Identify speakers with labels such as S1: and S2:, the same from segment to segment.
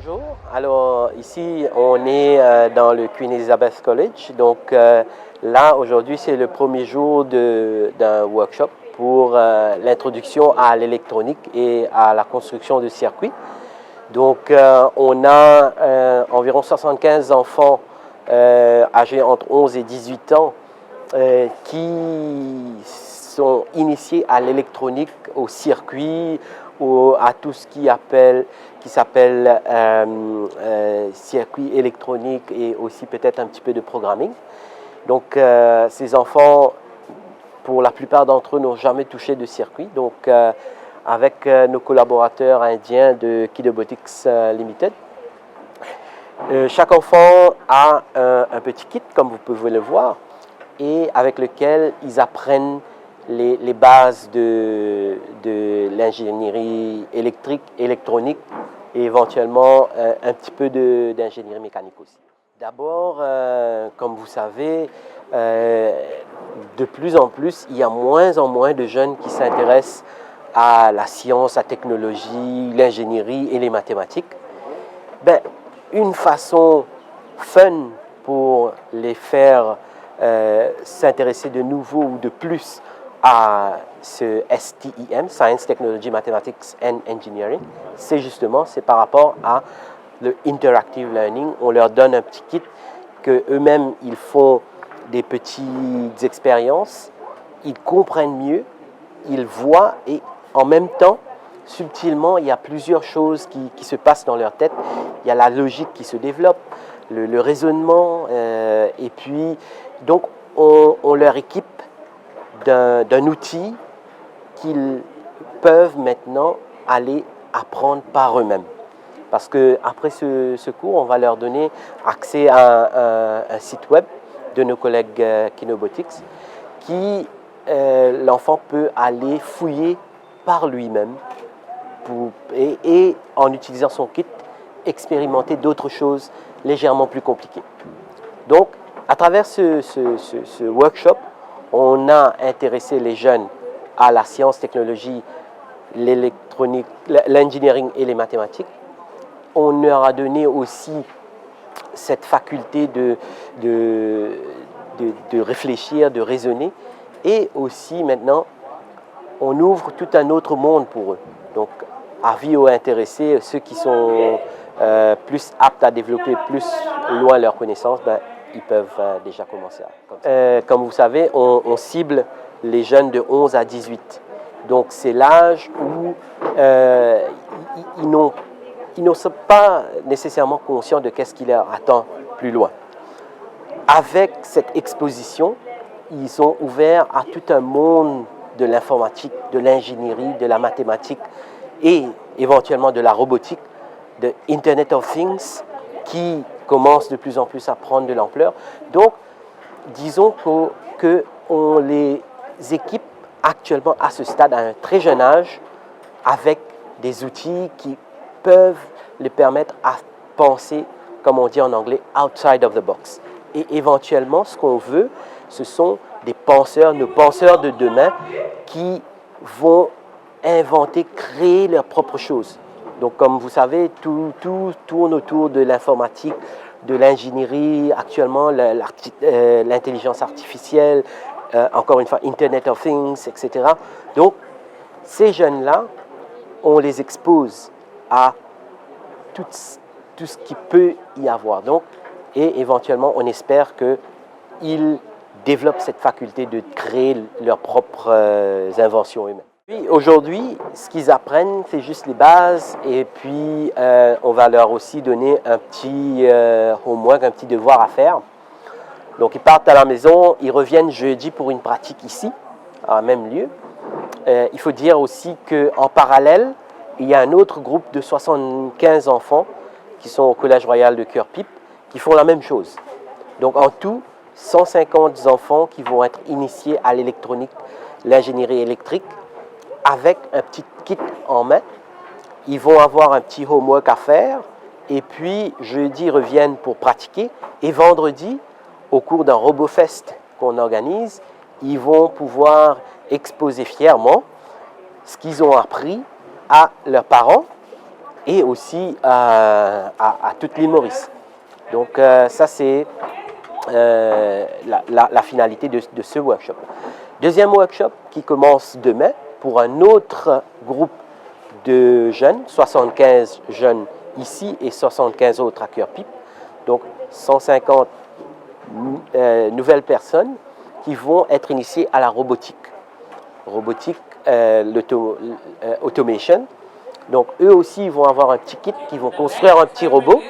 S1: Bonjour, alors ici on est dans le Queen Elizabeth College, donc là aujourd'hui c'est le premier jour d'un workshop pour l'introduction à l'électronique et à la construction de circuits. Donc on a environ 75 enfants âgés entre 11 et 18 ans qui sont initiés à l'électronique, au circuit, à tout ce qui s'appelle circuit électronique et aussi peut-être un petit peu de programming. Donc ces enfants, pour la plupart d'entre eux, n'ont jamais touché de circuit. Donc avec nos collaborateurs indiens de Kidobotics Limited, chaque enfant a un petit kit, comme vous pouvez le voir, et avec lequel ils apprennent les bases de l'ingénierie électrique, électronique et éventuellement un petit peu d'ingénierie mécanique aussi. D'abord, comme vous savez, de plus en plus, il y a moins en moins de jeunes qui s'intéressent à la science, la technologie, l'ingénierie et les mathématiques. Ben, une façon fun pour les faire s'intéresser de nouveau ou de plus à ce STEM, Science, Technology, Mathematics and Engineering, c'est par rapport à le interactive learning. On leur donne un petit kit que eux-mêmes ils font des petites expériences, ils comprennent mieux, ils voient et en même temps, subtilement, il y a plusieurs choses qui se passent dans leur tête. Il y a la logique qui se développe, le raisonnement, et puis donc on leur équipe d'un outil qu'ils peuvent maintenant aller apprendre par eux-mêmes. Parce qu'après ce cours, on va leur donner accès à un site web de nos collègues Kidobotics qui l'enfant peut aller fouiller par lui-même et en utilisant son kit, expérimenter d'autres choses légèrement plus compliquées. Donc, à travers ce workshop, on a intéressé les jeunes à la science, technologie, l'électronique, l'engineering et les mathématiques. On leur a donné aussi cette faculté de réfléchir, de raisonner. Et aussi maintenant, on ouvre tout un autre monde pour eux. Donc, avis aux intéressés, ceux qui sont plus aptes à développer plus loin leurs connaissances, ben, ils peuvent déjà commencer. Comme vous savez, on cible les jeunes de 11 à 18. Donc, c'est l'âge où ils ne sont pas nécessairement conscients de ce qui leur attend plus loin. Avec cette exposition, ils sont ouverts à tout un monde de l'informatique, de l'ingénierie, de la mathématique et éventuellement de la robotique, de Internet of Things, qui commence de plus en plus à prendre de l'ampleur. Donc, disons qu'on les équipe actuellement à ce stade, à un très jeune âge, avec des outils qui peuvent les permettre à penser, comme on dit en anglais, outside of the box. Et éventuellement, ce qu'on veut, ce sont des penseurs, nos penseurs de demain, qui vont inventer, créer leurs propres choses. Donc, comme vous savez, tout tourne autour de l'informatique, de l'ingénierie, actuellement l'intelligence artificielle, encore une fois, Internet of Things, etc. Donc, ces jeunes-là, on les expose à tout ce qui peut y avoir. Donc, et éventuellement, on espère qu'ils développent cette faculté de créer leurs propres inventions eux-mêmes. Aujourd'hui, ce qu'ils apprennent, c'est juste les bases et puis on va leur aussi donner un petit homework, un petit devoir à faire. Donc ils partent à la maison, ils reviennent jeudi pour une pratique ici, à un même lieu. Il faut dire aussi qu'en parallèle, il y a un autre groupe de 75 enfants qui sont au Collège Royal de Cœur-Pipe qui font la même chose. Donc en tout, 150 enfants qui vont être initiés à l'électronique, l'ingénierie électrique, avec un petit kit en main. Ils vont avoir un petit homework à faire et puis jeudi, ils reviennent pour pratiquer et vendredi, au cours d'un RoboFest qu'on organise, ils vont pouvoir exposer fièrement ce qu'ils ont appris à leurs parents et aussi à toute l'île Maurice. Donc ça c'est la finalité de ce workshop. Deuxième workshop qui commence demain pour un autre groupe de jeunes, 75 jeunes ici et 75 autres à Cœur Pipe. Donc 150 nouvelles personnes qui vont être initiées à la robotique. Robotique, automation. Donc eux aussi ils vont avoir un petit kit, qui vont construire un petit robot.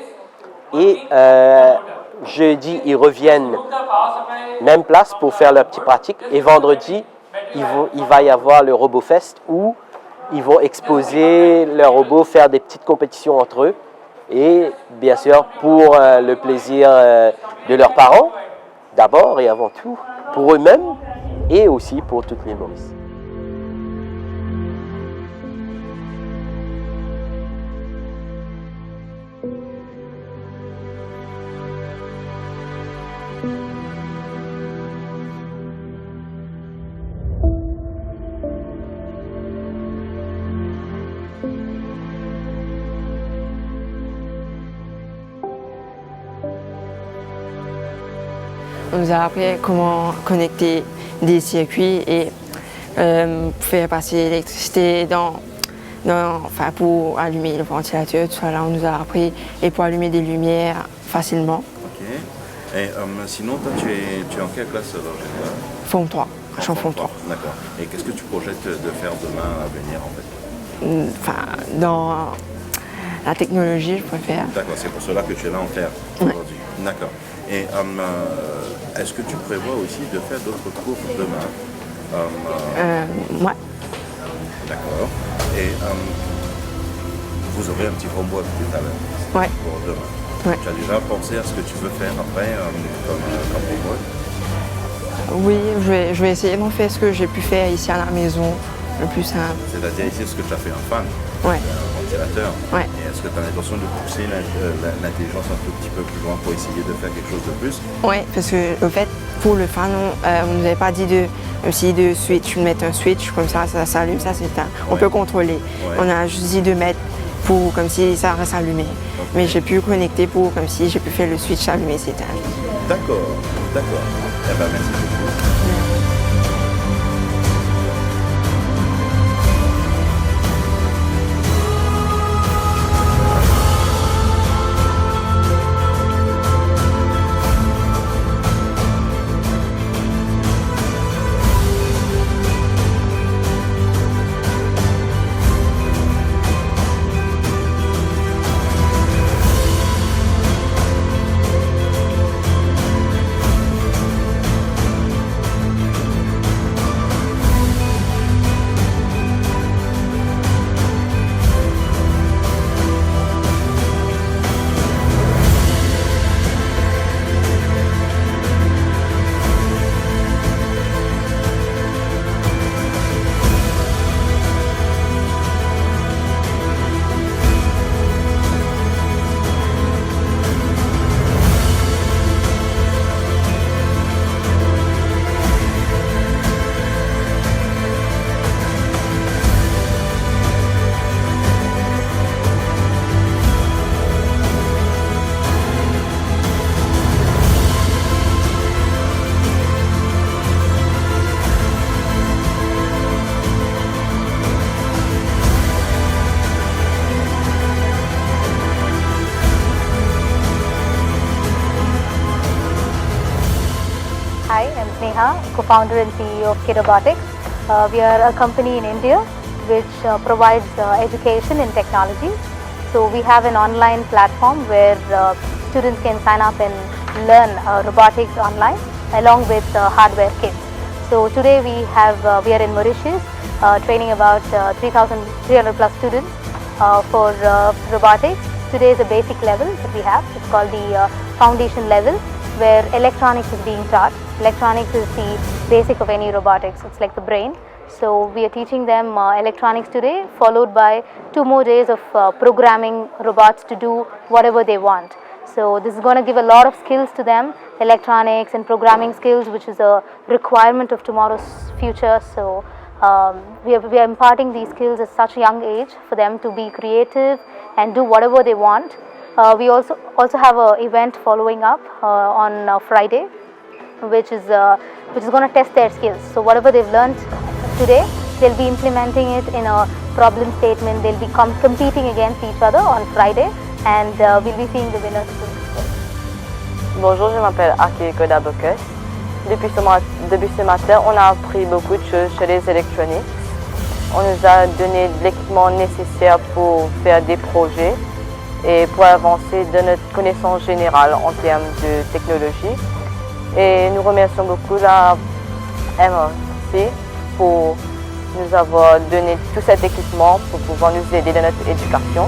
S1: Et jeudi, ils reviennent même place pour faire leur petite pratique. Et vendredi, il va y avoir le RoboFest où ils vont exposer leurs robots, faire des petites compétitions entre eux. Et bien sûr, pour le plaisir de leurs parents, d'abord et avant tout, pour eux-mêmes et aussi pour toute l'île Maurice.
S2: On nous a appris comment connecter des circuits et faire passer l'électricité pour allumer le ventilateur, tout ça là on nous a appris, et pour allumer des lumières facilement.
S3: Ok. Et sinon, toi, tu es en quelle classe alors, général?
S2: Forme 3, je suis en Forme 3.
S3: D'accord. Et qu'est-ce que tu projettes de faire demain à venir en fait?
S2: Dans la technologie, je préfère.
S3: D'accord, c'est pour cela que tu es là en clair aujourd'hui. Ouais. D'accord. Et est-ce que tu prévois aussi de faire d'autres cours demain?
S2: Ouais.
S3: D'accord. Et vous aurez un petit homework tout à l'heure pour demain.
S2: Ouais.
S3: Tu as déjà pensé à ce que tu veux faire après comme homework?
S2: Oui, je vais essayer d'en faire ce que j'ai pu faire ici à la maison, le plus simple.
S3: C'est-à-dire ici ce que tu as fait en fan?
S2: Ouais.
S3: Un ventilateur.
S2: Ouais.
S3: Et est-ce que tu as l'intention de pousser l'intelligence un tout petit peu plus loin pour essayer de faire quelque chose de plus?
S2: Oui, parce que au fait, pour le fan, on ne nous avait pas dit de switch, mettre un switch, comme ça s'allume, ça s'éteint. On peut contrôler. Ouais. On a juste dit de mettre pour comme si ça reste allumé. Okay. Mais j'ai pu connecter pour comme si j'ai pu faire le switch allumé, s'éteindre.
S3: D'accord, d'accord. Eh ben, merci beaucoup.
S4: Co-founder and CEO of Kirobotics. We are a company in India which provides education in technology. So we have an online platform where students can sign up and learn robotics online along with hardware kits. So today we are in Mauritius training about 3,300 plus students for robotics. Today is a basic level that we have. It's called the foundation level, where electronics is being taught. Electronics is the basic of any robotics. It's like the brain. So we are teaching them electronics today, followed by 2 more days of programming robots to do whatever they want. So this is going to give a lot of skills to them, electronics and programming skills, which is a requirement of tomorrow's future. So We are imparting these skills at such a young age for them to be creative and do whatever they want. We also have an event following up on Friday, which is going to test their skills. So whatever they've learned today, they'll be implementing it in a problem statement. They'll be competing against each other on Friday, and we'll be seeing the winners soon.
S5: Bonjour, je m'appelle Aki Kodabocus. Depuis ce matin, on a appris beaucoup de choses chez les électroniques. On nous a donné l'équipement nécessaire pour faire des projets et pour avancer de notre connaissance générale en termes de technologie. Et nous remercions beaucoup la MRC pour nous avoir donné tout cet équipement pour pouvoir nous aider dans notre éducation.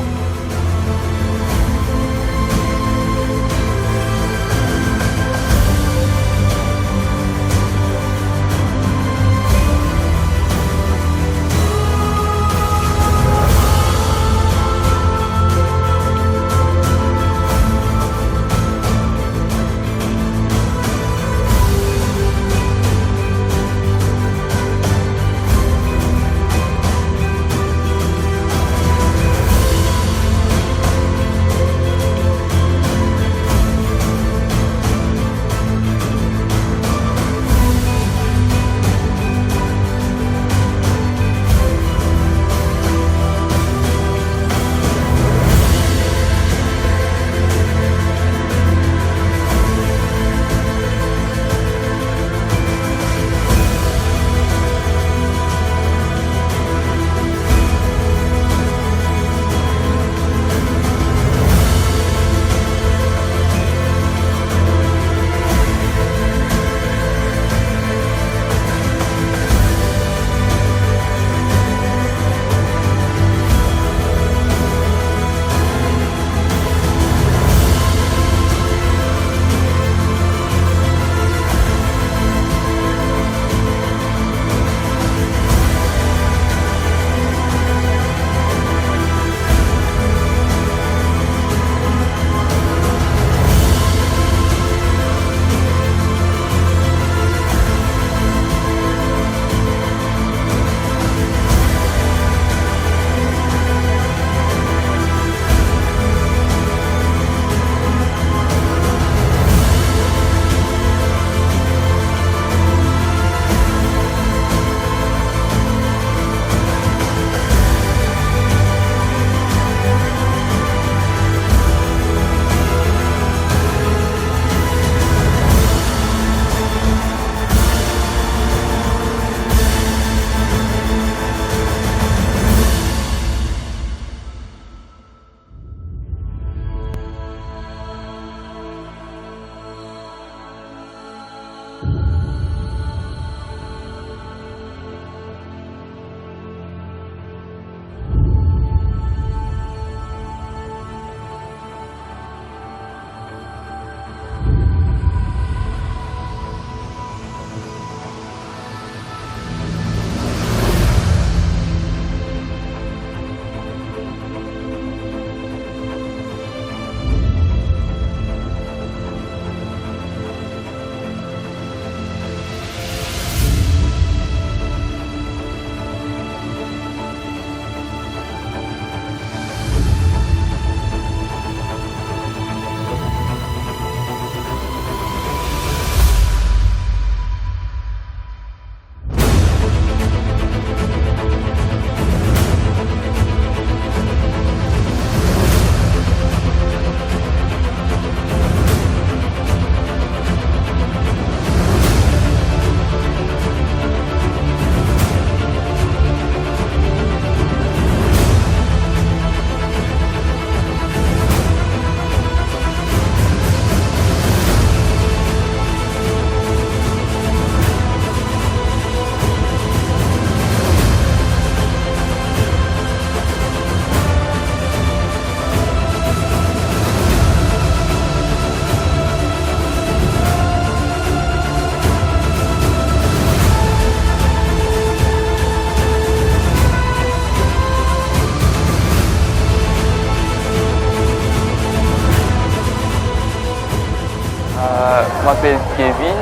S5: Je m'appelle Kevin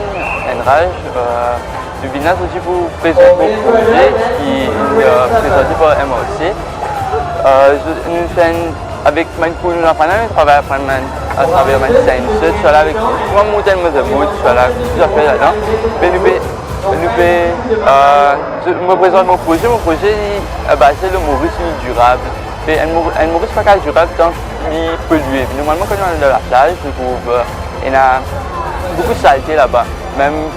S5: Enrage.
S6: Je viens aussi pour présenter mon projet qui est présenté par MRC. Nous faisons avec pour nous apprendre à travailler à travers ma scène. Je suis là avec moi, monter le mode, je suis là, plusieurs fois là-dedans. Je me présente mon projet. Mon projet est basé sur le Maurice durable. Un Maurice pas durable tant qu'il est pollué. Normalement, quand on est dans la plage, je trouve il y a beaucoup de saleté là-bas. Même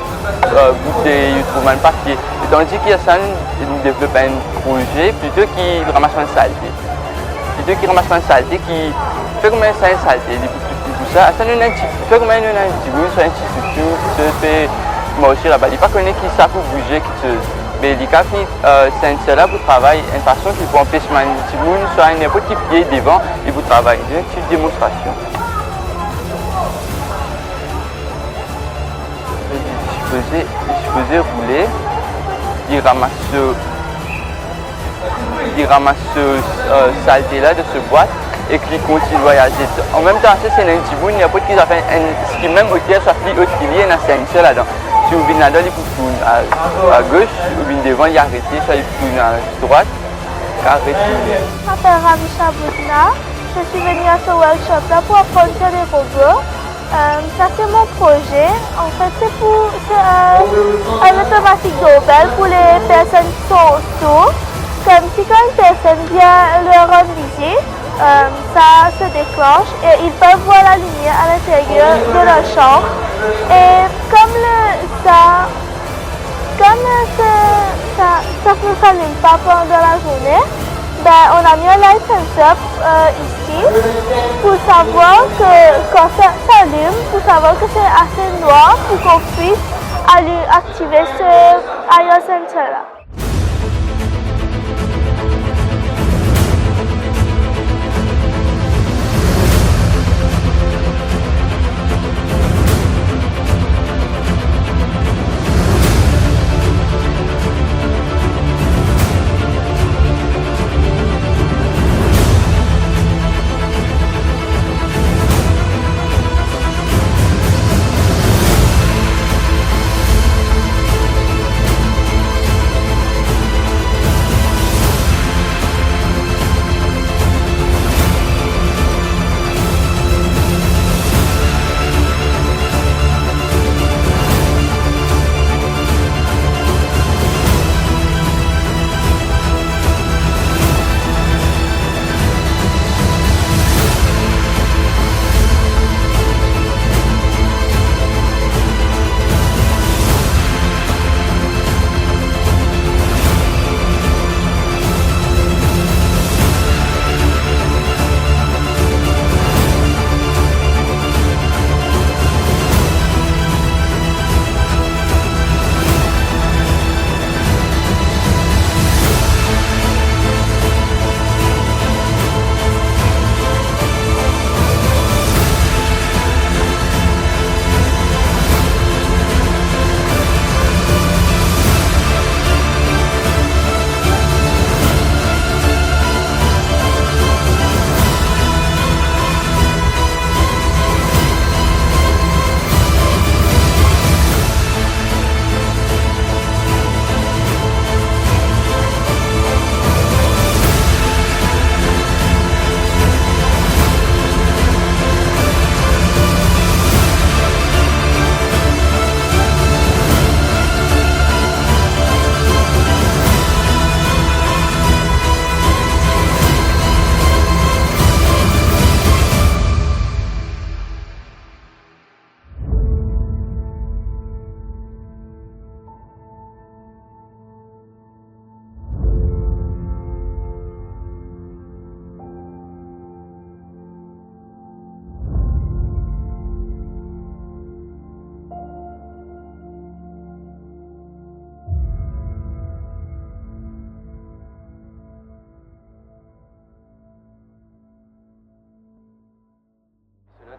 S6: bouteilles, il trouve même papier. Et tandis qu'il y a ça, il développe un projet plutôt qui ramasse la saleté. Plutôt qui ramasse la saleté, qui fait comme ça une saleté. Tout ça, ça nous fait comme un petit bout, sur une institution, qui se fait marcher là-bas. Il n'y a pas connu qui ça pour bouger, qui se. Mais les cas, c'est là pour travailler, une façon qui peut empêcher un petit bout, soit n'importe qui pied devant, et pour travailler. C'est une petite démonstration. Je faisais rouler, il ramasse saleté là de ce boîte et qui continue à voyager. En même temps, c'est un petit bout, il n'y a pas de ce qui même au tiers soit plus haut qu'il y a un seul là-dedans. Si vous venez là-dedans, il faut tourner à gauche, vous venez devant, il arrête, soit il tourne à droite, arrête.
S7: Je m'appelle Ramisha Boudna, je suis venue à ce workshop là pour apprendre sur les robots. Ça c'est mon projet. En fait, c'est une automatique doorbell pour les personnes qui sont sourdes. Comme si quand une personne vient leur rendre visite, ça se déclenche et ils peuvent voir la lumière à l'intérieur de leur chambre. Et comme ça ne s'allume pas pendant la journée, on a mis un light sensor ici pour savoir que quand ça s'allume, pour savoir que c'est assez noir pour qu'on puisse activer ce IR sensor là.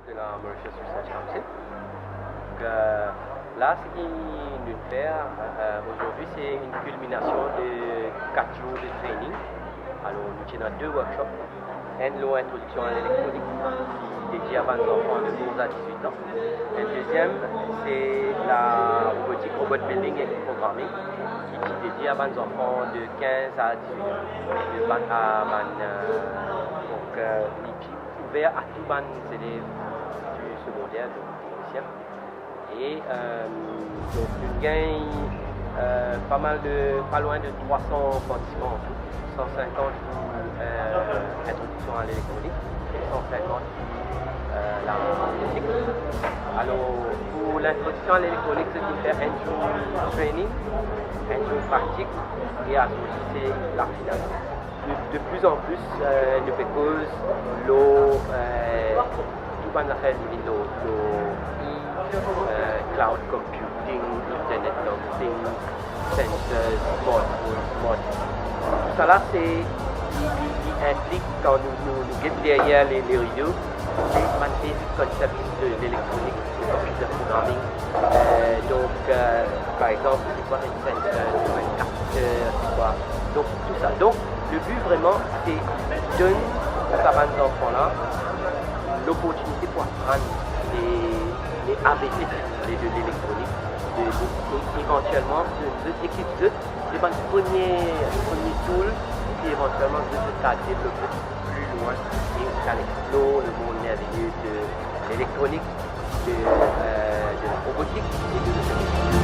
S1: De la Mauritius Research Council. Donc, là, ce qu'il nous fait aujourd'hui, c'est une culmination de 4 jours de training. Alors, nous avons 2 workshops. Un de l'introduction à l'électronique, qui dédié à 20 enfants de 12 à 18 ans. Et le deuxième, c'est la robotique, robot building et programming, qui est dédié à 20 enfants de 15 à 18 ans. Donc, ouvert à tous les élèves du secondaire, donc initial. Et donc, nous gagnons pas loin de 300 participants en tout, 150 pour introduction à l'électronique, 150 pour la robotique. Alors, pour l'introduction à l'électronique, c'est de faire un jour training, un jour pratique, et associer la finale. De plus en plus, nous faisons l'eau, tout le affaire de cloud computing, Internet of Things, sensors, smartphones. Tout ça là, c'est qui implique quand nous guettons derrière les rideaux, c'est un basic concept de l'électronique, du computer programming. Donc, par exemple, c'est quoi un sensor, c'est quoi un capteur, c'est quoi. Donc, tout ça. Donc, le but vraiment, c'est de donner à ces enfants-là l'opportunité pour apprendre les ABC de l'électronique. Éventuellement, de équipe de premier tool, et éventuellement de développer plus loin et jusqu'à l'explorer le monde merveilleux de l'électronique, de la robotique et de l'automobile.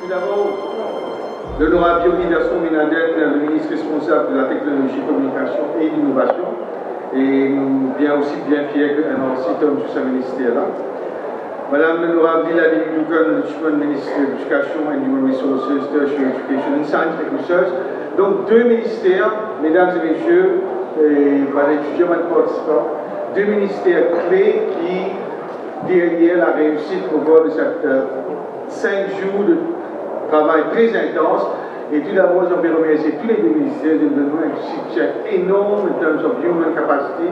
S8: Tout d'abord, l'honorable Yogi Dasson Minaden, le ministre responsable de la technologie, communication et l'innovation, et nous bien aussi bien fiers qu'un ancien homme sur ce ministère-là. Madame l'honorable Lila Dukan, le ministre de l'Éducation and Human Resources, Tertiary Education and Scientific Research. Donc deux ministères, mesdames et messieurs, et par les étudiants et participants, deux ministères clés qui, derrière la réussite au cours de cette 5 jours de travail très intense. Et tout d'abord, je vais remercier tous les deux ministères de nous donner un succès énorme en termes of human capacity.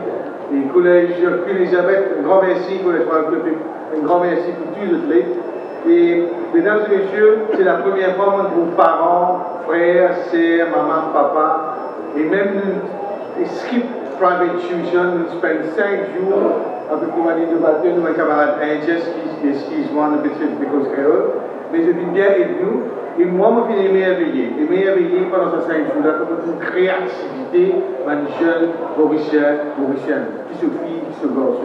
S8: Et collège Elisabeth, un grand merci pour les trois clubs, un grand merci pour tous les athlètes. Et mesdames et messieurs, c'est la première fois que vos parents, frères, sœurs, maman, papa, et même nous, skip private tuition, nous spendons 5 jours avec nous débattre, nous, mes camarades indiens, excuse-moi, un petit peu de créole, mais je dis bien et nous. Et moi, je suis émerveillé pendant ces 5 jours-là, comme une créativité, un jeune mauricien, qui se fille, qui se gorge.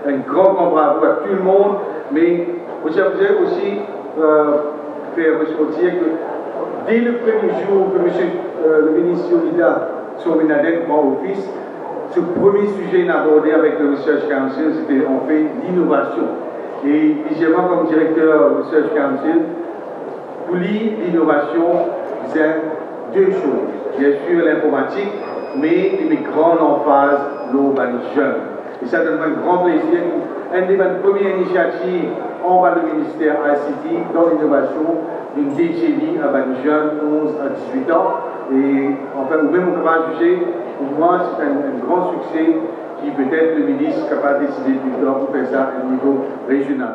S8: Un grand bravo à tout le monde, mais je voudrais aussi faire ressortir que dès le premier jour que le ministre Yolida Sominaden prend office, ce premier sujet abordé avec le Research Council, c'était en fait l'innovation. Et moi, comme directeur du Research Council, pour l'innovation, c'est deux choses. Bien sûr, l'informatique, mais une grande emphase, l'urbain jeune. Et ça donne un grand plaisir. Une des premières initiatives en bas du ministère ICT dans l'innovation, d'une DJD à un jeune 11 à 18 ans. Et enfin, ou même on va juger, pour moi, c'est un grand succès qui peut-être le ministre est capable de décider plus tard pour faire ça à un niveau régional.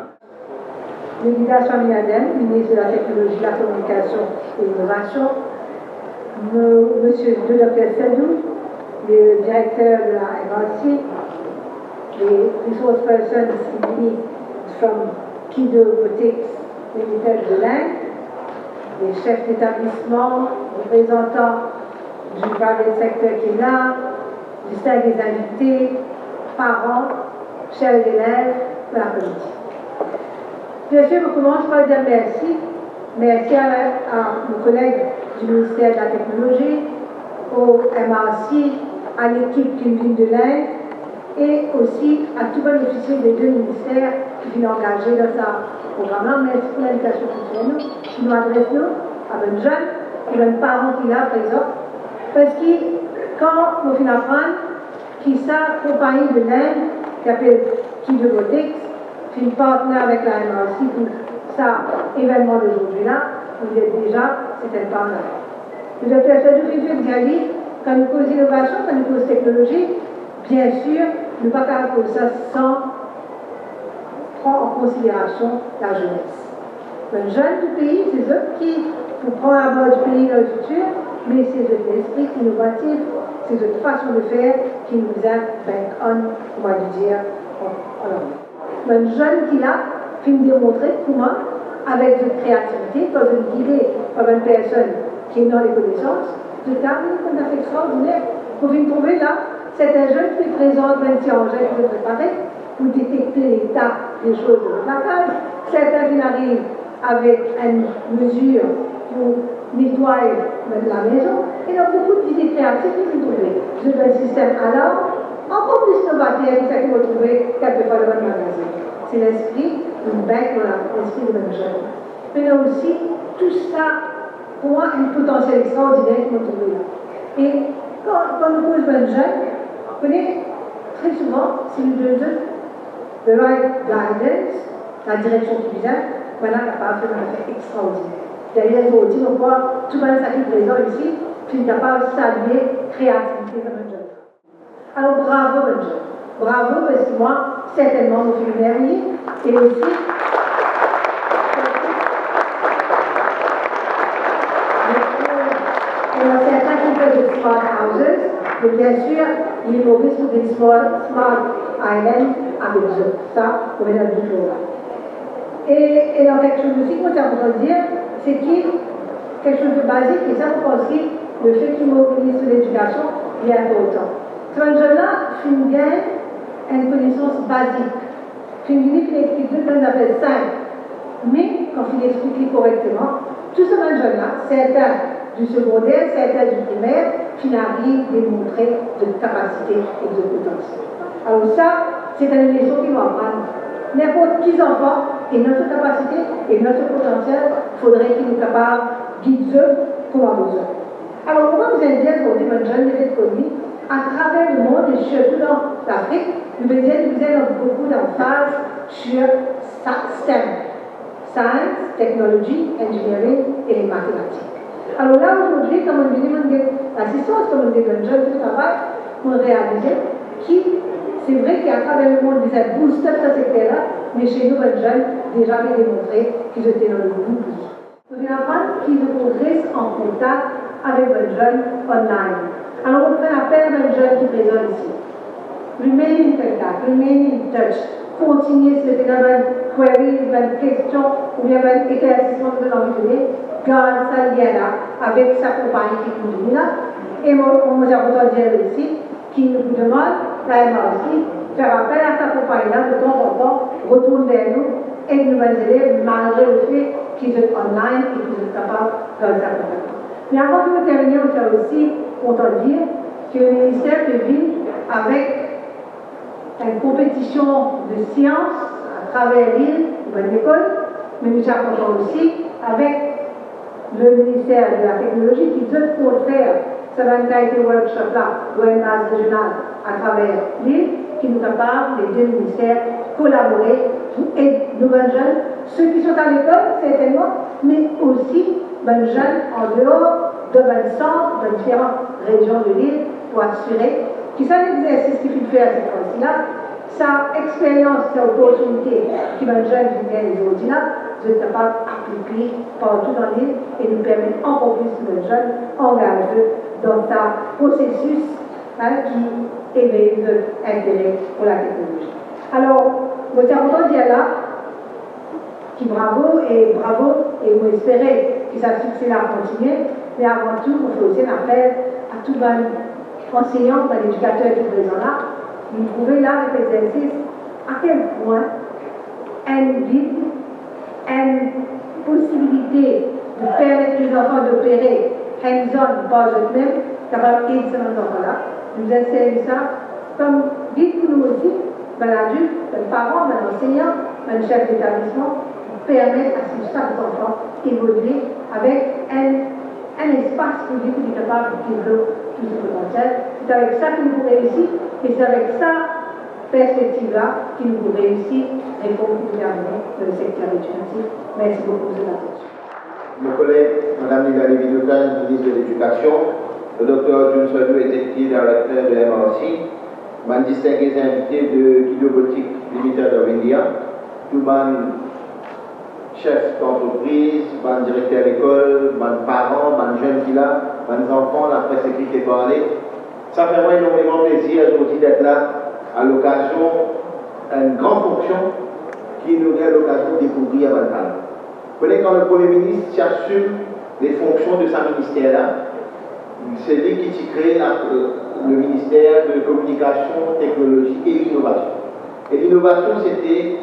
S9: Yolida Sominaden, ministre de la Technologie, la Communication et l'Innovation, Monsieur Dr. Sedou, le directeur de la MRC, les resource persons from Kido Robotics Limited de l'Inde, les chefs d'établissement, représentants du private sector qui est là, distingués invités, parents, chers élèves, pour la politique. Bien sûr, je commence par dire merci. Merci à nos collègues du ministère de la Technologie, au MRC, à l'équipe qui vient de l'Inde et aussi à tout bénéficiaire des deux ministères qui viennent engager dans ce programme-là. Merci pour l'invitation culturelle qui nous adresse à un jeune et un parent qui est là présent. Parce que quand nous finissons d'apprendre qui sa compagnie de l'Inde qui s'appelle Key Robotics. Je suis une partenaire avec la MRC pour ça, événement d'aujourd'hui-là. Vous êtes déjà, c'est un partenaire. Nous avons fait ça depuis le début, quand nous causons innovation, quand nous causons technologie, bien sûr, nous ne pouvons pas faire ça sans prendre en considération la jeunesse. Les jeunes du pays, c'est eux qui, pour prendre la base du pays dans le futur, mais c'est l'esprit innovatif, c'est notre façon de faire qui nous aide, on va dire, les jeunes qui là, qui nous démontrent comment, avec de créativité, dans une idée, comme une personne qui est dans les connaissances, de terminer comme un extraordinaire. Vous pouvez trouver là, c'est un jeune qui présente 20 engins qui est préparé pour détecter l'état des choses de la case. Certains qui arrivent avec une mesure pour nettoyer la maison. Et il y a beaucoup d'idées créatives qui sont trouvées. Je veux un système alors, encore plus novateur que ça que vous trouvez quelquefois dans le magasin. C'est l'esprit d'une banque, l'esprit d'un jeune. Mais il y a aussi tout ça, pour moi, un potentiel extraordinaire que vous trouvez là. Et quand nous posons un jeune, vous connaissez, très souvent, si nous donnons the right guidance, la direction qui vient, voilà, capable de faire un effet extraordinaire. Derrière les outils, on voit tout le monde qui est présent ici, qui est capable de saluer créativité comme un jeune. Alors bravo, un jeune. Bravo, parce que moi, certainement, vous faites merveille. Et aussi, il y a certains qui font des smart houses, mais bien sûr, les Maurice ou des smart islands avec eux. Ça, on va dire toujours là. Et alors, quelque chose aussi qu'on tient à dire, c'est quelque chose de basique, et ça, vous pensez, le fait qu'il mobilise sur l'éducation est important. Ce jeune-là, il gagne une connaissance basique. Il explique deux qu'on appelle simple. Mais, quand il explique correctement, tout ce jeune-là, certains du secondaire, certains du primaire, qui n'arrive à démontrer de capacité et de potentiel. Alors ça, c'est une leçon qu'il doit apprendre. N'importe qui enfant, et notre capacité et notre potentiel, il faudrait qu'ils soient capables de guider eux comme à besoin. Alors, pourquoi vous Indiens, pour dire que jeune devait connu, à travers le monde et surtout dans l'Afrique, nous avons beaucoup d'emphase sur STEM, Science, Technology, Engineering et les mathématiques. Alors là, aujourd'hui, comme on dit, l'assistance, comme on dit, le jeune de travail, on réalise qui, c'est vrai qu'à travers le monde, ils ont boosté ce secteur-là, mais chez nous, les jeunes, déjà démontré qu'ils étaient dans le bon pays. Vous allez apprendre qu'ils restent en contact avec les jeunes online. Alors, on fait appel à les jeunes qui sont présents ici. Remain in contact, remain in touch. Continuez si vous avez une query, une question, ou bien un éclaircissement que vous avez envie de donner, garde ça lien-là avec sa compagnie qui vous dit là. Et on vous a entendu dire ici, qui nous demande, la MRC, faire appel à sa compagnie-là de temps en temps, retourne vers nous et nous aider malgré le fait qu'ils sont online et qu'ils sont capables de faire sa compagnie. Mais avant que nous terminions, on peut aussi entendre dire que le ministère peut vivre avec une compétition de sciences à travers l'île, ou une école, mais nous apprendons aussi avec le ministère de la Technologie qui doit faire ce 24 workshop-là, ou une base régionale à travers l'île, qui nous capable, les deux ministères, collaborer pour aider nos jeunes, ceux qui sont à l'école, certainement, mais aussi les jeunes en dehors de centres, de différentes régions de l'île, pour assurer que ça l'exercice qu'il faut faire cette fois-ci-là, sa expérience, sa opportunité qui les jeunes qui viennent aujourd'hui là, de être capable d'appliquer partout dans l'île et nous permettre encore plus de jeunes engagés dans ce processus qui éveille notre intérêt pour la technologie. Alors, je tiens à dire là, qui bravo, et vous espérez que ça succès-là continue, mais avant tout, on fait aussi un appel à tous les enseignants, les éducateurs qui sont présents là, vous trouvez là avec l'exercice à quel point une vie, une possibilité de permettre les enfants d'opérer hands-on par eux-mêmes, capable d'aider ces enfants-là. Nous essayons ça comme vite pour nous aussi, l'adulte, le parent, l'enseignant, le chef d'établissement, pour permettre à ces chaque enfant d'évoluer avec un espace pour lui qui est capable de développer tout ce potentiel. C'est avec ça que nous réussissons et c'est avec ça perspective-là qui nous réussit répondre au gouvernement dans le secteur éducatif. Merci beaucoup de l'attention.
S8: Mon collègue, Mme Nida Levi-Dukan, ministre de l'Éducation, le Dr. Jun Sodou, executive directeur de MRC, mon distingué invité de Kido Boutique Limited of India, tout mon chef d'entreprise, mon directeur d'école, mon parents, mon jeunes qui là, mon enfants, la presse écrite et parlée. Ça fait moi énormément plaisir aujourd'hui d'être là à l'occasion d'une grande fonction qui nous donne l'occasion de découvrir à Bantal. Vous voyez, quand le Premier ministre assume les fonctions de sa ministère-là, c'est lui qui crée le ministère de communication, technologie et innovation. Et l'innovation, c'était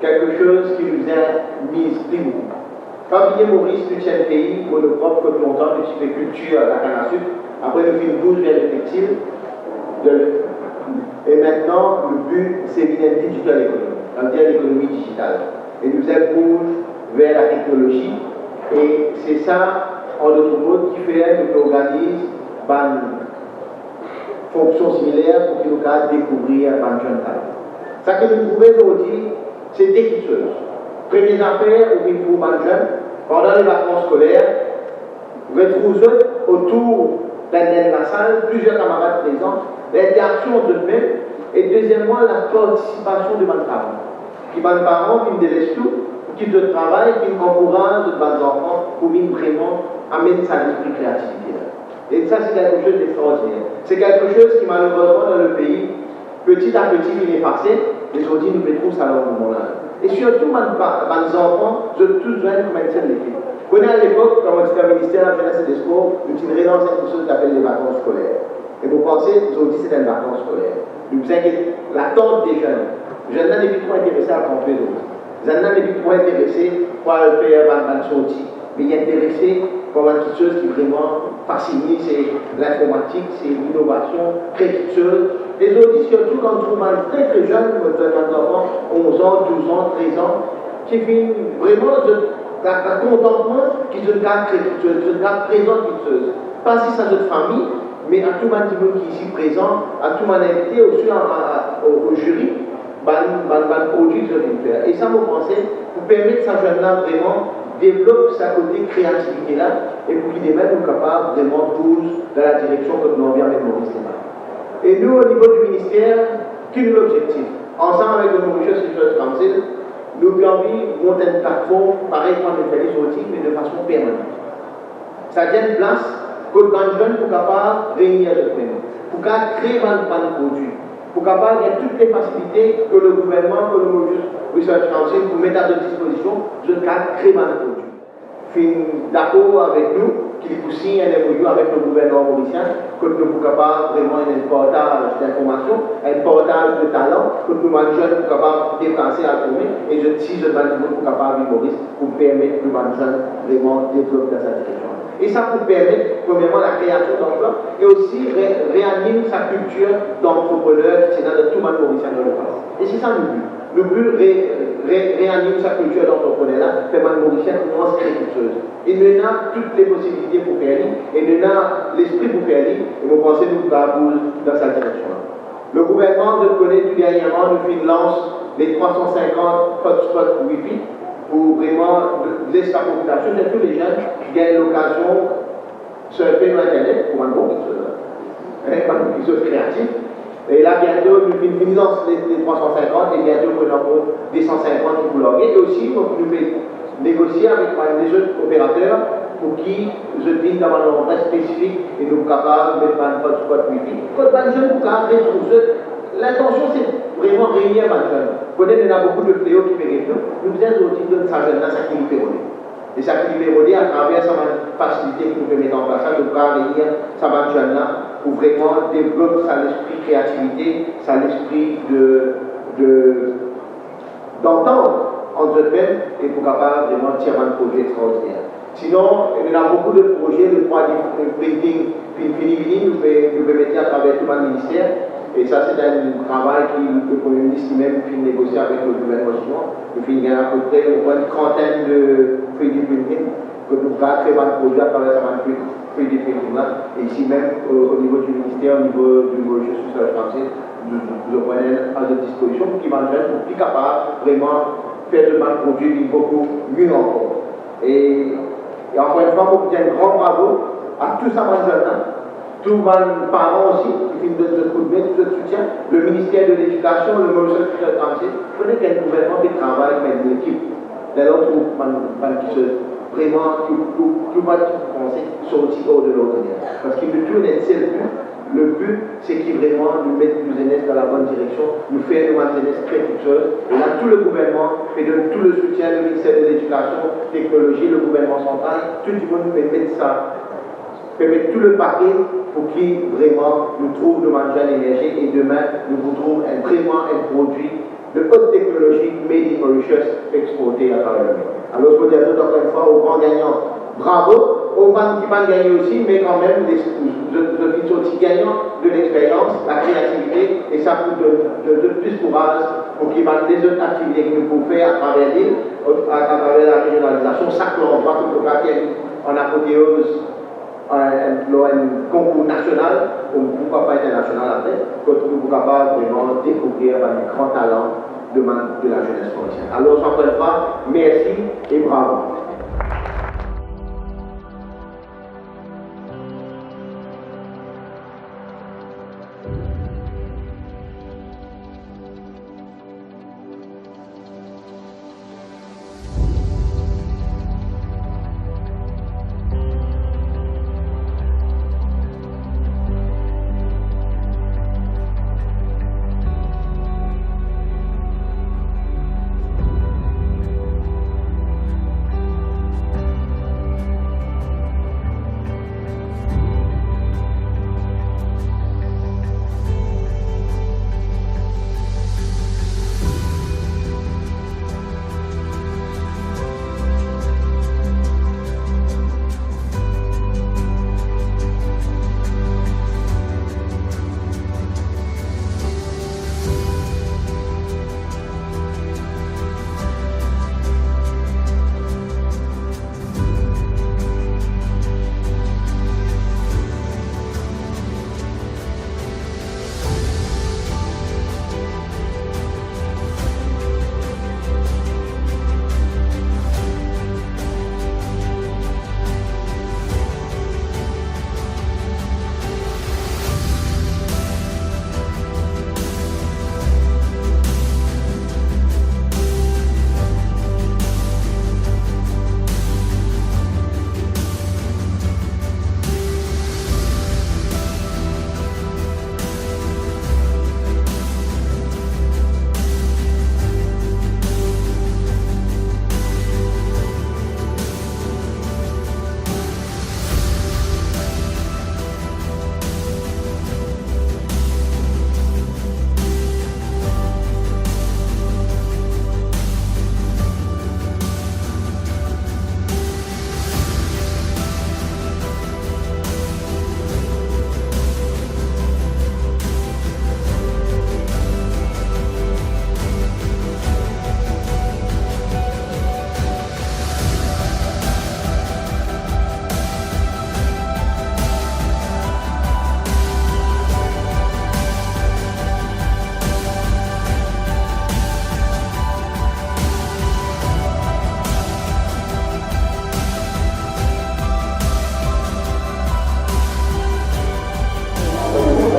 S8: quelque chose qui nous a mis beaucoup. Quand Maurice, nous tient le pays pour le propre comme longtemps, nous sommes culture à la canne à sucre. Après, nous faisons 12 vers le textile. Et maintenant, le but, c'est une digital économie, c'est-à-dire l'économie digitale. Et nous bougons vers la technologie. Et c'est ça, en d'autres mots, qui fait que nous organisons une fonction similaire pour que nous puissions découvrir un jeune talent. Ce que nous trouvons aujourd'hui, c'est des petites choses. Première affaire, au niveau de jeunes, pendant les vacances scolaires, vous retrouvez autour de la salle plusieurs camarades présents, l'interaction entre eux-mêmes, et deuxièmement, la participation de mes parents. Qui mes parents qui me délaissent tout, qui te travaillent, qui encouragent mes enfants pour vraiment amener ça à l'esprit créativité. Et ça, c'est quelque chose d'extraordinaire. C'est quelque chose qui, malheureusement, dans le pays, petit à petit, il est passé. Et aujourd'hui, nous mettons ça dans le moment-là. Et surtout, mes enfants, je tous jeunes comme ils l'été. Vous connaissez à l'époque, quand on était au ministère de la Jeunesse et des Sports, nous tirions dans cette chose qu'on appelle les vacances scolaires. Et vous pensez, aujourd'hui, c'est une vacances scolaires. Donc, vous inquiétez, l'attente des jeunes. Les jeunes n'est plus trop intéressés à camper d'autres. Les jeunes n'est plus trop intéressés par le faire une sortie. Mais ils sont intéressés par quelque chose qui vraiment fascine, c'est l'informatique, c'est l'innovation, très quelque chose. Les autres, surtout quand on trouve très très jeune, comme un enfant, 11 ans, 12 ans, 13 ans, qui fait vraiment un contentement qui se garde quelque chose, se garde présent quelque chose. Pas si ça notre famille, mais à tout le monde qui est ici présent, à tout le monde invité, aussi au jury, produit que je viens de faire. Et ça, vous pensez, vous permettre à ce jeune-là vraiment développe sa côté créativité-là, et pour qu'il est même capable vraiment pousse dans la direction que nous avons avec Maurice Léman. Et nous, au niveau du ministère, quel est l'objectif? Ensemble avec le Mauritius Research Council, nous avons envie de monter une plateforme, pareil qu'on a fait les outils, mais de façon permanente. Ça tient une place pour que les jeunes soient capables de réunir avec nous, pour créer un produit, pour capable de toutes les facilités que le gouvernement, que le Mauritius Research Council pour mettre à notre disposition, je créer un produit. Je suis d'accord avec nous, qui signe un MOU avec le gouvernement mauricien, que nous sommes capables vraiment d'un portage d'informations, un portage de talent, que nous sommes jeunes pour capables de déplacer à tourner, et si je demande pour capable de Maurice, pour permettre que nous jeunes vraiment développer dans cette direction. Et ça pour permettre, premièrement, la création d'emplois et aussi réanimer sa culture d'entrepreneur qui est dans tout le monde mauricien dans le passé. Et c'est ça le but. Le but, réanime sa culture d'entrepreneur-là, fait mal mauricien commence à créer quelque chose. Il nous a toutes les possibilités pour faire lui, et il nous a l'esprit pour faire lui, et vous pensez nous dans sa direction-là. Le gouvernement, de connaître tout dernièrement, nous lance les 350 hotspots Wi-Fi pour vraiment laisser la population de tous les jeunes qui gagnent l'occasion de surfer sur Internet pour un bon quelque chose. Quelque chose créatif. Et là, bientôt, nous finissons les 350 et bientôt, nous avons des 150 pour l'organiser. Et aussi, nous pouvons négocier avec les autres opérateurs pour qui je dis dans un endroit spécifique et nous sommes capables de mettre un hotspot Wi-Fi. Quand les jeunes pour retrouver, l'intention c'est vraiment réunir les jeunes. Peut-être qu'il y a beaucoup de fléaux qui périssent. Nous devons aussi donner sa jeune ça qui nous péronne. Et ça qui nous péronne à travers sa facilité que nous pouvons mettre en place, nous devons réunir sa jeune là pour vraiment développer l'esprit de créativité, l'esprit d'entendre entre eux-mêmes et pour capable vraiment tirer un projet extraordinaire. Sinon, il y a beaucoup de projets, le 3D printing, nous pouvons mettre à travers tout le ministère. Et ça, c'est un travail que le Premier ministre lui-même fait négocier avec le gouvernement chinois. Il y a à peu près une trentaine de 3D printing que nous avons créé un projet à travers ça, PDP, et ici même au niveau du ministère, au niveau du Mauritius Research Council, nous prenons à notre disposition pour qu'ils mangent pour plus capable vraiment faire de mal produit beaucoup mieux encore. Et encore une fois, pour dire un grand bravo à tous ces jeunes, tous les parents aussi, qui viennent de ce coup de main, tout ce soutien, le ministère de l'Éducation, le Mauritius Research Council, peut-être qu'il y a un gouvernement qui travaille, mais une équipe. D'ailleurs, qui se vraiment, tout va penser sortir hors de l'ordinaire. Parce qu'il veut tout être seul but. Le but, c'est qu'il vraiment nous mette nos jeunesse dans la bonne direction, nous faire de ma jeunesse très cultureuse. Et là, tout le gouvernement fait donne tout le soutien, le ministère de l'Éducation, technologie, le gouvernement central, tout le monde peut mettre ça, peut mettre tout le paquet pour qu'il vraiment nous trouve de manger l'énergie et demain, nous vous trouvons vraiment un produit de haute technologie made in Mauritius exporté à travers le monde. Alors, je peux dire encore une fois aux grands gagnants, bravo, aux banques qui vont gagner aussi, mais quand même, je suis aussi gagnant de l'expérience, la créativité, et ça coûte de plus courage pour qu'ils vont des autres activités que nous pouvons faire à travers l'île, à travers la régionalisation, chaque endroit que nous pouvons en apothéose, un concours national, ou pourquoi pas international après, que nous pouvons vraiment découvrir les grands talents de la jeunesse mauricienne. Alors, encore une fois, merci et bravo.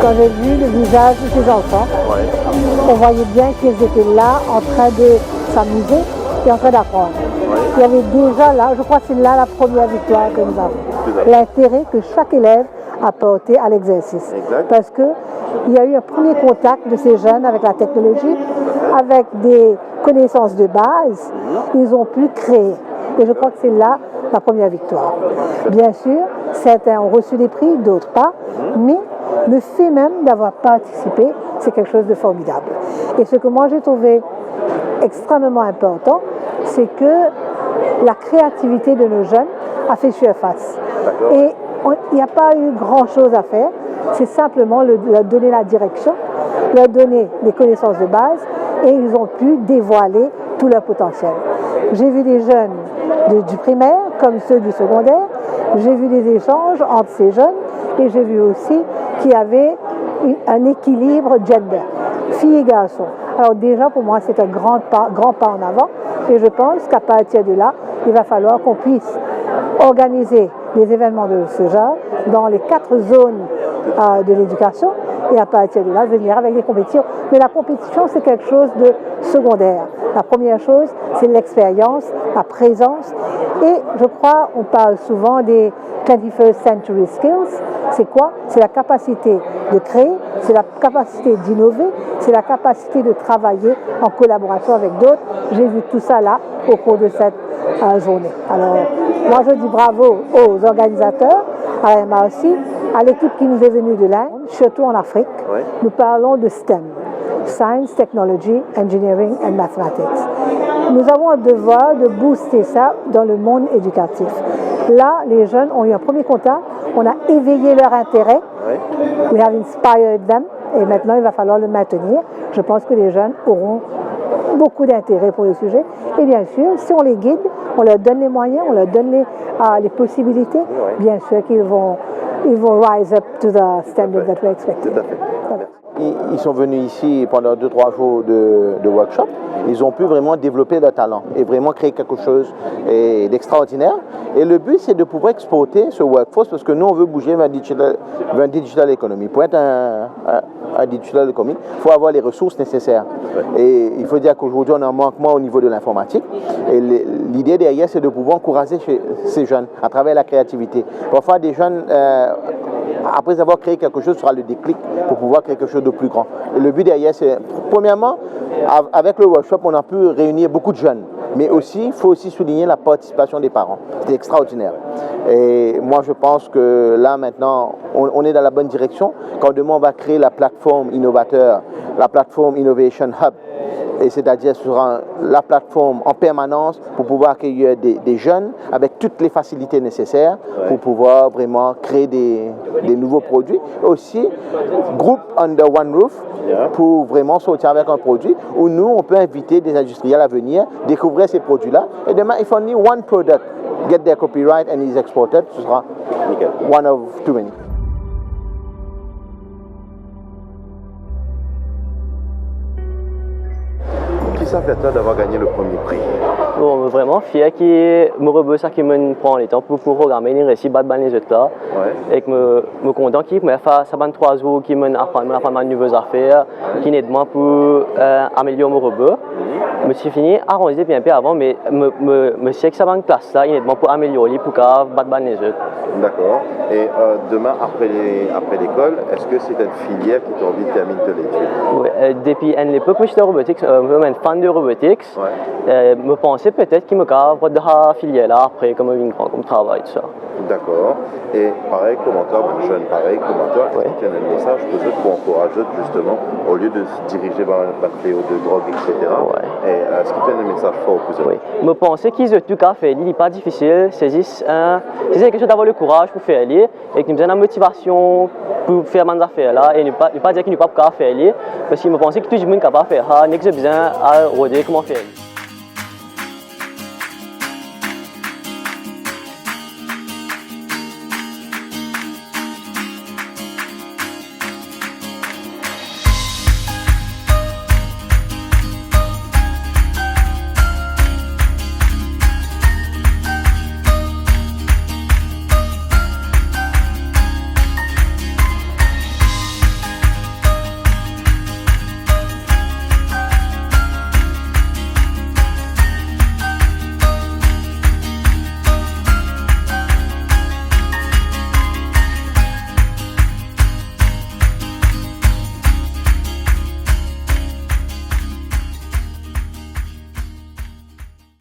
S9: Quand j'ai vu le visage de ces enfants, on voyait bien qu'ils étaient là en train de s'amuser et en train d'apprendre. Il y avait déjà là, je crois que c'est là la première victoire que nous avons. L'intérêt que chaque élève a porté à l'exercice. Parce qu'il y a eu un premier contact de ces jeunes avec la technologie, avec des connaissances de base, ils ont pu créer. Et je crois que c'est là la première victoire. Bien sûr, certains ont reçu des prix, d'autres pas, mais le fait même d'avoir participé, c'est quelque chose de formidable. Et ce que moi j'ai trouvé extrêmement important, c'est que la créativité de nos jeunes a fait surface. Et il n'y a pas eu grand-chose à faire, c'est simplement leur donner la direction, leur donner des connaissances de base, et ils ont pu dévoiler tout leur potentiel. J'ai vu des jeunes du primaire comme ceux du secondaire. J'ai vu des échanges entre ces jeunes et j'ai vu aussi qu'il y avait un équilibre gender, filles et garçons. Alors déjà, pour moi, c'est un grand pas en avant et je pense qu'à partir de là, il va falloir qu'on puisse organiser des événements de ce genre dans les 4 zones de l'éducation et à partir de là, venir avec des compétitions. Mais la compétition, c'est quelque chose de secondaire. La première chose, c'est l'expérience, la présence. Et je crois, on parle souvent des 21st century skills. C'est quoi? C'est la capacité de créer, c'est la capacité d'innover, c'est la capacité de travailler en collaboration avec d'autres. J'ai vu tout ça là au cours de cette journée. Alors, moi je dis bravo aux organisateurs, à la MRC, à l'équipe qui nous est venue de l'Inde, surtout en Afrique.
S3: Oui.
S9: Nous parlons de STEM, Science, Technology, Engineering and Mathematics. Nous avons un devoir de booster ça dans le monde éducatif. Là, les jeunes ont eu un premier contact, on a éveillé leur intérêt, we have inspired them, et maintenant il va falloir le maintenir. Je pense que les jeunes auront beaucoup d'intérêt pour le sujet. Et bien sûr, si on les guide, on leur donne les moyens, on leur donne les possibilités, bien sûr qu'ils vont rise up to the standard that we expect.
S3: Tout à fait.
S9: Voilà.
S10: Ils sont venus ici pendant 2-3 jours de workshop. Ils ont pu vraiment développer leur talent et vraiment créer quelque chose d'extraordinaire. Et le but, c'est de pouvoir exporter ce workforce parce que nous, on veut bouger vers un digital economy. Pour être un digital economy, il faut avoir les ressources nécessaires. Et il faut dire qu'aujourd'hui, on a un manquement au niveau de l'informatique. Et l'idée derrière, c'est de pouvoir encourager ces jeunes à travers la créativité. Parfois, des jeunes, après avoir créé quelque chose, sera le déclic pour pouvoir créer quelque chose de plus grand. Et le but derrière, c'est, premièrement, avec le workshop, on a pu réunir beaucoup de jeunes. Mais aussi, il faut aussi souligner la participation des parents. C'était extraordinaire. Et moi, je pense que là, maintenant, on est dans la bonne direction. Quand demain, on va créer la plateforme innovateur, la plateforme Innovation Hub. Et c'est-à-dire ce sera la plateforme en permanence pour pouvoir accueillir des jeunes avec toutes les facilités nécessaires pour pouvoir vraiment créer des nouveaux produits. Aussi, groupe under one roof pour vraiment sortir avec un produit où nous, on peut inviter des industriels à venir découvrir ces produits-là. Et demain, if only one product get their copyright and is exported, ce sera one of too many.
S3: Ça fait toi d'avoir gagné le premier prix.
S11: Bon, vraiment fier qui me rebeu ça qui me prend les temps pour programmer les récits bas les autres là et que me content qui me fait ça 3 jours qui me apprend de nouvelles affaires qui n'aide moi pour améliorer mon rebeu. Je suis fini arrangé bien peu avant mais me sais que ça va une classe là il aide moi pour améliorer pour battre les autres.
S3: D'accord. Et demain après l'école, est-ce que c'est une filière qui t'a envie de terminer tes études?
S11: Oui, depuis un peu plus de robotique, je suis fan de robotique. Me pensais peut-être qu'il me garde de la filière là après comme une grande comme travail tout ça.
S3: D'accord. Et pareil comment toi, mon jeune pareil comment toi, est-ce que tu as un message pour encourager justement au lieu de se diriger vers un fléau de drogue etc. Et est-ce que tu as un message fort pour eux?
S11: Oui. Me pensais qu'ils ont tout qu'à faire, il n'est pas difficile, c'est quelque chose d'avoir le courage pour faire et qu'il me donne la motivation pour faire mes affaires là et ne pas dire qu'il n'est pas capable de faire parce qu'il me pensait que tout le monde est capable de faire, n'est que besoin à regarder comment faire.